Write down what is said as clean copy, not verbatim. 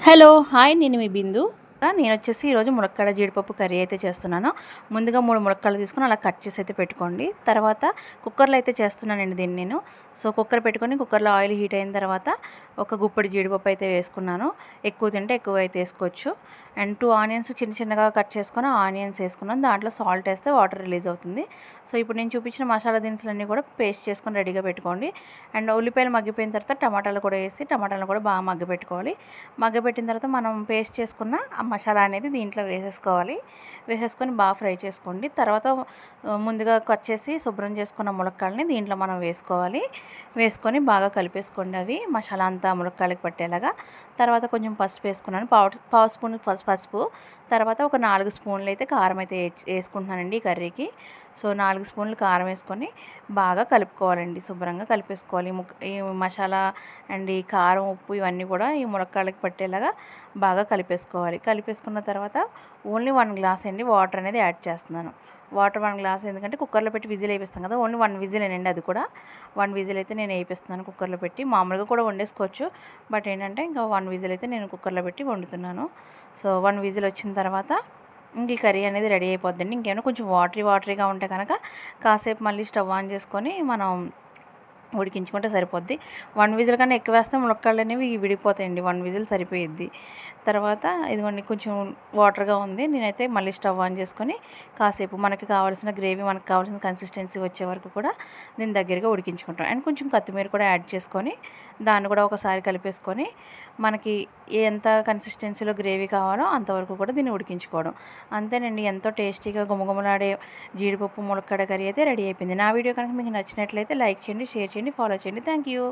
Hello hi నేను మీ బిందు. నేను వచ్చేసి ఈరోజు ములక్కాడ జీడిపప్పు కర్రీ అయితే చేస్తున్నాను. ముందుగా 3 ములక్కాడలు తీసుకొని అలా కట్ చేసి అయితే పెట్టుకోండి. తర్వాత కుక్కర్లో అయితే చేస్తున్నానండి దీన్ని నేను. సో కుక్కర్ పెట్టుకొని కుక్కర్లో ఆయిల్ హీట్ అయిన తర్వాత ఒక గుప్పెడు జీడిపప్పు అయితే వేసుకున్నాను. ఎక్కువ తింటే ఎక్కువ అయితే వేసుకోవచ్చు. అండ్ 2 ఆనియన్స్ చిన్న చిన్నగా కట్ చేసుకొని ఆనియన్స్ వేసుకున్నాను. దాంట్లో సాల్ట్ వేస్తే వాటర్ రిలీజ్ అవుతుంది. సో ఇప్పుడు నేను చూపించిన మసాలా దినుసులన్నీ కూడా పేస్ట్ చేసుకొని రెడీగా పెట్టుకోండి. అండ్ ఉల్లిపాయలు మగ్గిపోయిన తర్వాత టమాటాలు కూడా వేసి టమాటాలను కూడా బాగా మగ్గబెట్టుకోవాలి. మగ్గబెట్టిన తర్వాత మనం పేస్ట్ చేసుకున్న ఆ మసాలా అనేది దీంట్లో వేసేసుకోవాలి. వేసేసుకొని బాగా ఫ్రై చేసుకోండి. తర్వాత ముందుగా కట్ చేసి శుభ్రం చేసుకున్న ములక్కాడని దీంట్లో మనం వేసుకోవాలి. వేసుకొని బాగా కలిపేసుకోండి అవి మసాలా అంతా ములక్కాడకి పట్టేలాగా. తర్వాత కొంచెం పసుపు వేసుకున్నాను. పావు స్పూన్ పసుపు. తర్వాత ఒక 4 స్పూన్లు అయితే కారం అయితే వేసుకుంటున్నానండి ఈ కర్రీకి. సో 4 స్పూన్లు కారం వేసుకొని బాగా కలుపుకోవాలండి. శుభ్రంగా కలిపేసుకోవాలి. ఈ మసాలా అండ్ ఈ కారం ఉప్పు ఇవన్నీ కూడా ఈ ములక్కాడకి పట్టేలాగా బాగా కలిపేసుకోవాలి. కలిపేసుకున్న తర్వాత ఓన్లీ 1 గ్లాస్ అండి వాటర్ అనేది యాడ్ చేస్తున్నాను. వాటర్ 1 గ్లాస్ ఎందుకంటే కుక్కర్లో పెట్టి విజిల్ వేపిస్తాం కదా, ఓన్లీ 1 విజిలేనండి. అది కూడా 1 విజిల్ అయితే నేను వేపిస్తున్నాను కుక్కర్లో పెట్టి. మామూలుగా కూడా వండేసుకోవచ్చు, బట్ ఏంటంటే ఇంకా 1 విజిల్ అయితే నేను కుక్కర్లో పెట్టి వండుతున్నాను. సో 1 విజిల్ వచ్చిన తర్వాత ఇంక ఈ కర్రీ అనేది రెడీ అయిపోద్దండి. ఇంకేమైనా కొంచెం వాటరీగా ఉంటే కనుక కాసేపు మళ్ళీ స్టవ్ ఆన్ చేసుకొని మనం ఉడికించుకుంటే సరిపోద్ది. 1 విజిల్ కన్నా ఎక్కువ వేస్తే ములక్కాడలు అనేవి విడిపోతాయండి. 1 విజిల్ సరిపోయిద్ది. తర్వాత ఇదిగోండి కొంచెం వాటర్గా ఉంది. నేనైతే మళ్ళీ స్టవ్ ఆన్ చేసుకొని కాసేపు మనకి కావాల్సిన గ్రేవీ మనకు కావాల్సిన కన్సిస్టెన్సీ వచ్చే వరకు కూడా నేను దగ్గరగా ఉడికించుకుంటాను. అండ్ కొంచెం కొత్తిమీర కూడా యాడ్ చేసుకొని దాన్ని కూడా ఒకసారి కలిపేసుకొని మనకి ఎంత కన్సిస్టెన్సీలో గ్రేవీ కావాలో అంతవరకు కూడా దీన్ని ఉడికించుకోవడం. అంతేనండి, ఎంతో టేస్టీగా గుమగుమలాడే జీడిపప్పు ములక్కాడ కర్రీ అయితే రెడీ అయిపోయింది. నా వీడియో కనుక మీకు నచ్చినట్లయితే లైక్ చేయండి, షేర్ చేయండి, ఫాలో చేయండి. Thank you.